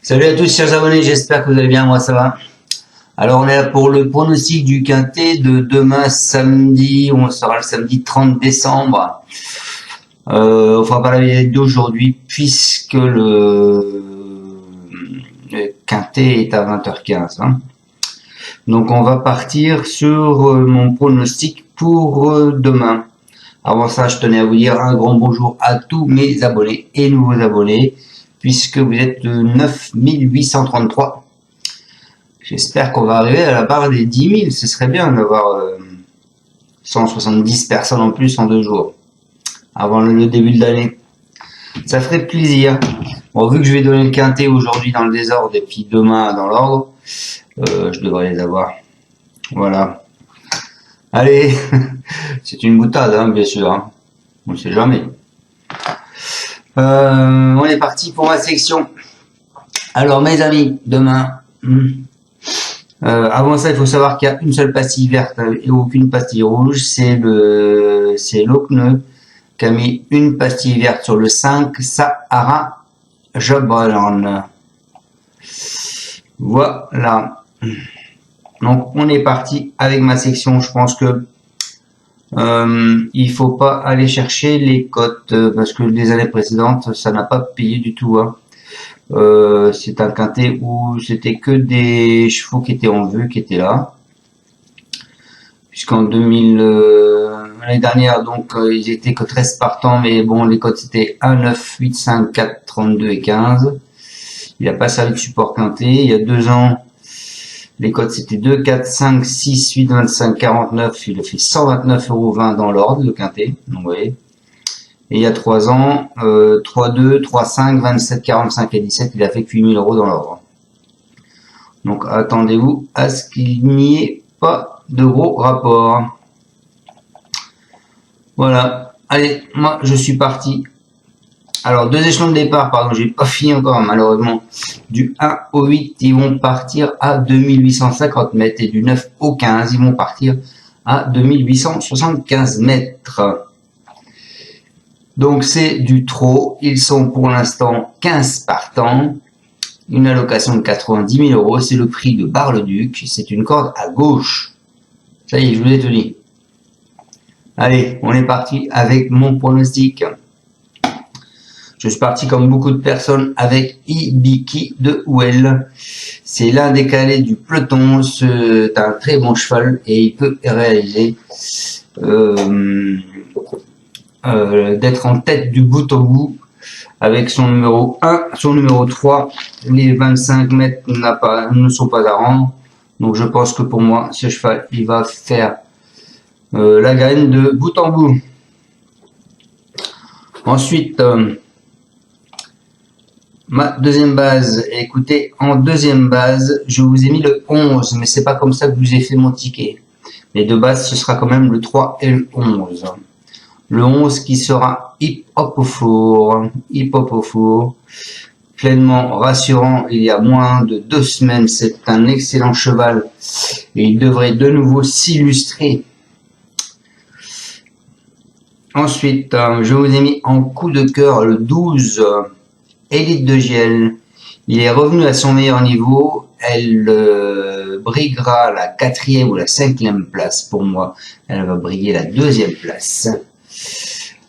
Salut à tous chers abonnés, j'espère que vous allez bien, moi ça va. Alors on est là pour le pronostic du quintet de demain samedi, on sera le samedi 30 décembre. On fera pas la vidéo d'aujourd'hui puisque le quintet est à 20h15. Donc on va partir sur mon pronostic pour demain. Avant ça, je tenais à vous dire un grand bonjour à tous mes abonnés et nouveaux abonnés, puisque vous êtes 9833. J'espère qu'on va arriver à la barre des 10 000. Ce serait bien d'avoir 170 personnes en plus en 2 jours, avant le début de l'année. Ça ferait plaisir. Bon, vu que je vais donner le quintet aujourd'hui dans le désordre et puis demain dans l'ordre, je devrais les avoir. Voilà. Allez, c'est une boutade, hein, bien sûr. Hein. On ne sait jamais. On est parti pour ma section. Alors, mes amis, demain. Avant ça, il faut savoir qu'il y a une seule pastille verte et aucune pastille rouge. C'est Locneux qui a mis une pastille verte sur le 5, Sahara Jobran. Voilà. Donc on est parti avec ma section. Je pense que il faut pas aller chercher les cotes parce que les années précédentes ça n'a pas payé du tout. Hein. C'est un quintet où c'était que des chevaux qui étaient en vue qui étaient là. Puisqu'en 2000 l'année dernière donc ils étaient que 13 partants, mais bon les cotes c'était 1, 9, 8, 5, 4, 32 et 15. Il a pas servi de support quintet. Il y a 2 ans les cotes c'était 2, 4, 5, 6, 8, 25, 49. Il a fait 129,20 € dans l'ordre, le quintet. Donc, vous voyez. Et il y a 3 ans, 3, 2, 3, 5, 27, 45 et 17. Il a fait que 8 000 € dans l'ordre. Donc attendez-vous à ce qu'il n'y ait pas de gros rapport. Voilà. Allez, moi je suis parti. Alors, 2 échelons de départ, pardon, j'ai pas fini encore, malheureusement. Du 1 au 8, ils vont partir à 2850 mètres. Et du 9 au 15, ils vont partir à 2875 mètres. Donc, c'est du trot. Ils sont pour l'instant 15 partants. Une allocation de 90 000 €. C'est le prix de Bar-le-Duc. C'est une corde à gauche. Ça y est, je vous ai tout dit. Allez, on est parti avec mon pronostic. Je suis parti comme beaucoup de personnes avec Ibiki de Well. C'est l'un des calés du peloton. C'est un très bon cheval et il peut réaliser d'être en tête du bout au bout avec son numéro 1, son numéro 3. Les 25 mètres ne sont pas à rendre. Donc je pense que pour moi, ce cheval, il va faire la gagne de bout en bout. Ensuite, ma deuxième base, écoutez, en deuxième base, je vous ai mis le 11, mais c'est pas comme ça que je vous ai fait mon ticket. Mais de base, ce sera quand même le 3 et le 11. Le 11 qui sera Hip Hop au four, pleinement rassurant, il y a moins de 2 semaines, c'est un excellent cheval et il devrait de nouveau s'illustrer. Ensuite, je vous ai mis en coup de cœur le 12, Élite de Giel. Il est revenu à son meilleur niveau. Elle briguera la 4e ou la 5e place pour moi. Elle va briguer la 2e place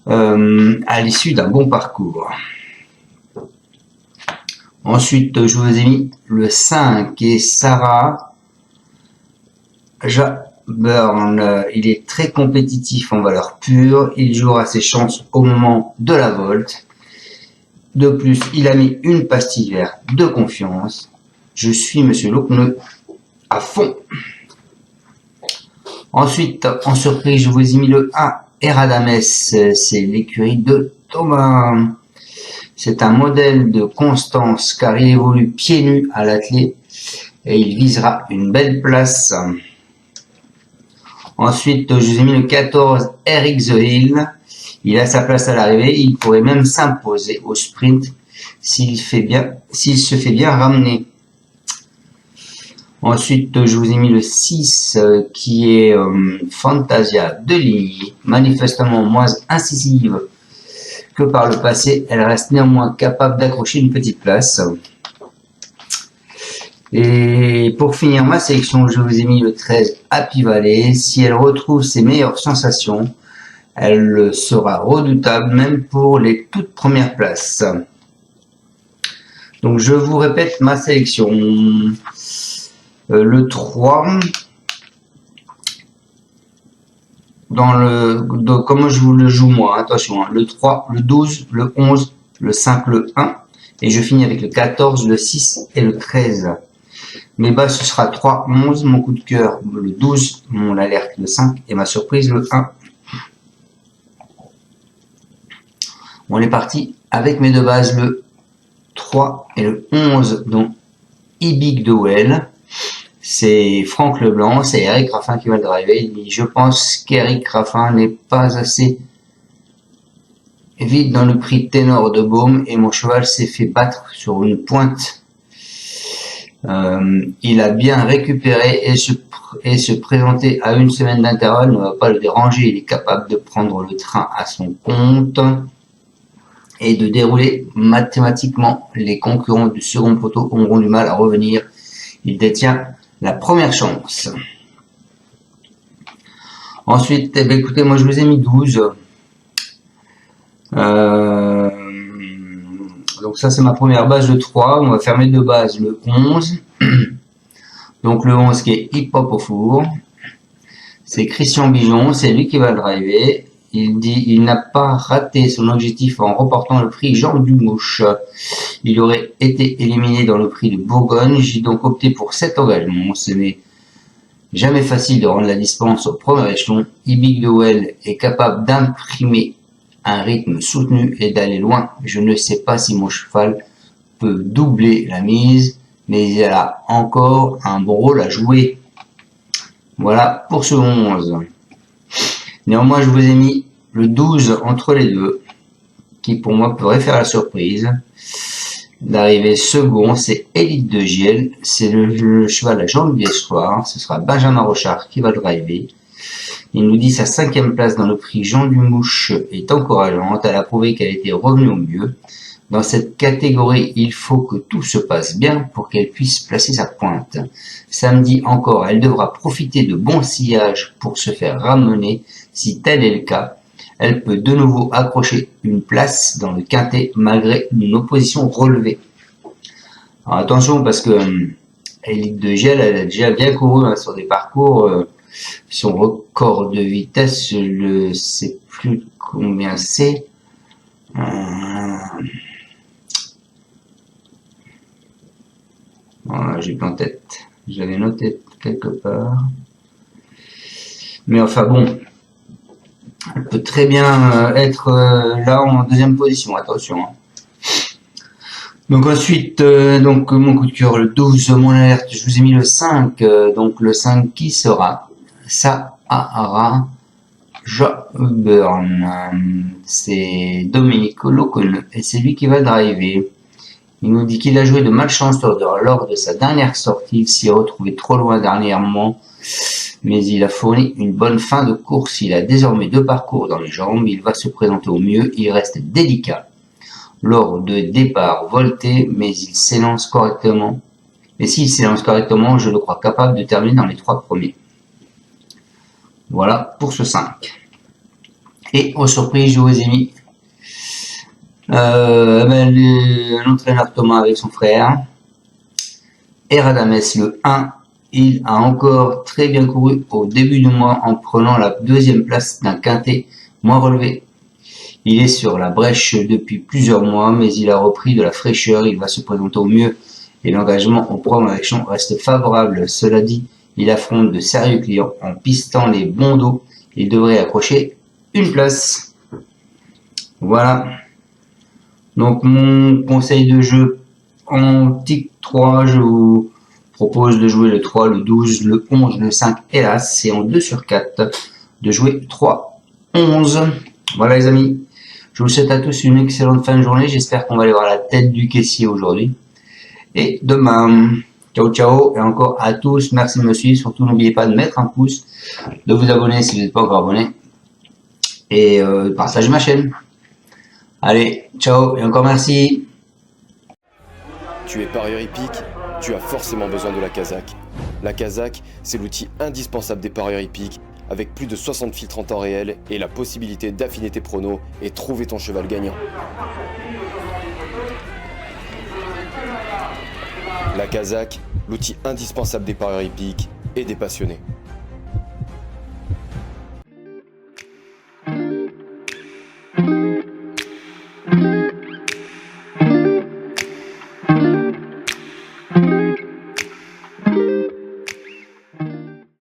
à l'issue d'un bon parcours. Ensuite, je vous ai mis le 5 et Sarah Burn. Il est très compétitif en valeur pure. Il jouera ses chances au moment de la volte. De plus, il a mis une pastille verte de confiance. Je suis Monsieur Locneux à fond. Ensuite, en surprise, je vous ai mis le 1, Eradames. C'est l'écurie de Thomas. C'est un modèle de constance car il évolue pieds nus à l'attelé et il visera une belle place. Ensuite, je vous ai mis le 14, Eric The Hill. Il a sa place à l'arrivée, il pourrait même s'imposer au sprint s'il se fait bien ramener. Ensuite, je vous ai mis le 6 qui est Fantasia de Ligny, manifestement moins incisive que par le passé. Elle reste néanmoins capable d'accrocher une petite place. Et pour finir ma sélection, je vous ai mis le 13 Happy Valley. Si elle retrouve ses meilleures sensations, elle sera redoutable même pour les toutes premières places. Donc je vous répète ma sélection. Le 3, comment je vous le joue moi, attention, le 3, le 12, le 11, le 5, le 1, et je finis avec le 14, le 6 et le 13. Mes bases, ce sera 3, 11, mon coup de cœur, le 12, mon alerte, le 5, et ma surprise, le 1. On est parti avec mes deux bases, le 3 et le 11, dont Ibig Dowell. C'est Franck Leblanc, c'est Eric Raffin qui va le driver. Il dit, je pense qu'Eric Raffin n'est pas assez vite dans le prix ténor de Baume et mon cheval s'est fait battre sur une pointe. Il a bien récupéré et se présenter à une semaine d'intervalle ne va pas le déranger. Il est capable de prendre le train à son compte et de dérouler mathématiquement. Les concurrents du second poteau auront du mal à revenir. Il détient la première chance. Ensuite, eh bien, écoutez, moi je vous ai mis 12. Donc ça c'est ma première base de 3. On va faire mes deux bases, le 11. Donc le 11 qui est Hip Hop au four. C'est Christian Bijon, c'est lui qui va le driver. Il dit il n'a pas raté son objectif en remportant le prix Jean Dumouche. Il aurait été éliminé dans le prix de Bourgogne. J'ai donc opté pour cet engagement. Ce n'est jamais facile de rendre la dispense au premier échelon. Ibig Dowell est capable d'imprimer un rythme soutenu et d'aller loin. Je ne sais pas si mon cheval peut doubler la mise, mais il a encore un bon rôle à jouer. Voilà pour ce 11. Néanmoins, je vous ai mis le 12 entre les deux, qui pour moi pourrait faire la surprise. D'arriver second, c'est Élite de Giel, c'est le cheval à Jean-Louis Soir, ce sera Benjamin Rochard qui va le driver. Il nous dit sa 5e place dans le prix Jean Dumouche est encourageante, elle a prouvé qu'elle était revenue au mieux. Dans cette catégorie, il faut que tout se passe bien pour qu'elle puisse placer sa pointe. Samedi encore, elle devra profiter de bons sillages pour se faire ramener. Si tel est le cas, elle peut de nouveau accrocher une place dans le quintet malgré une opposition relevée. Alors attention parce que Élite de Giel, elle a déjà bien couru sur des parcours. Son record de vitesse, je ne sais plus combien c'est. Voilà, j'ai plus en tête. J'avais noté quelque part. Mais enfin bon, elle peut très bien être là en deuxième position, attention. Hein. Donc ensuite, donc mon coup de cœur, le 12, mon alerte, je vous ai mis le 5. Donc le 5 qui sera Sahara Joburn. C'est Domenico Locone et c'est lui qui va driver. Il nous dit qu'il a joué de malchance lors de sa dernière sortie. Il s'y est retrouvé trop loin dernièrement, mais il a fourni une bonne fin de course. Il a désormais 2 parcours dans les jambes. Il va se présenter au mieux. Il reste délicat lors de départ volté, mais il s'élance correctement. Et s'il s'élance correctement, je le crois capable de terminer dans les 3 premiers. Voilà pour ce 5. Et aux surprises, je vous ai mis l'entraîneur Thomas avec son frère. Eradames le 1. Il a encore très bien couru au début du mois en prenant la 2e place d'un quintet moins relevé. Il est sur la brèche depuis plusieurs mois, mais il a repris de la fraîcheur. Il va se présenter au mieux et l'engagement au premier échelon reste favorable. Cela dit, il affronte de sérieux clients en pistant les bons dos. Il devrait accrocher une place. Voilà. Donc mon conseil de jeu en tic 3, je vous propose de jouer le 3, le 12, le 11, le 5, hélas, c'est en 2 sur 4 de jouer 3, 11. Voilà les amis, je vous souhaite à tous une excellente fin de journée, j'espère qu'on va aller voir la tête du caissier aujourd'hui. Et demain, ciao ciao, et encore à tous, merci de me suivre, surtout n'oubliez pas de mettre un pouce, de vous abonner si vous n'êtes pas encore abonné, et partagez ma chaîne. Allez, ciao et encore merci. Tu es parieur hippique? tu as forcément besoin de la Kazakh. La Kazakh, c'est l'outil indispensable des parieurs hippiques, avec plus de 60 filtres en temps réel et la possibilité d'affiner tes pronos et trouver ton cheval gagnant. La Kazakh, l'outil indispensable des parieurs hippiques et des passionnés.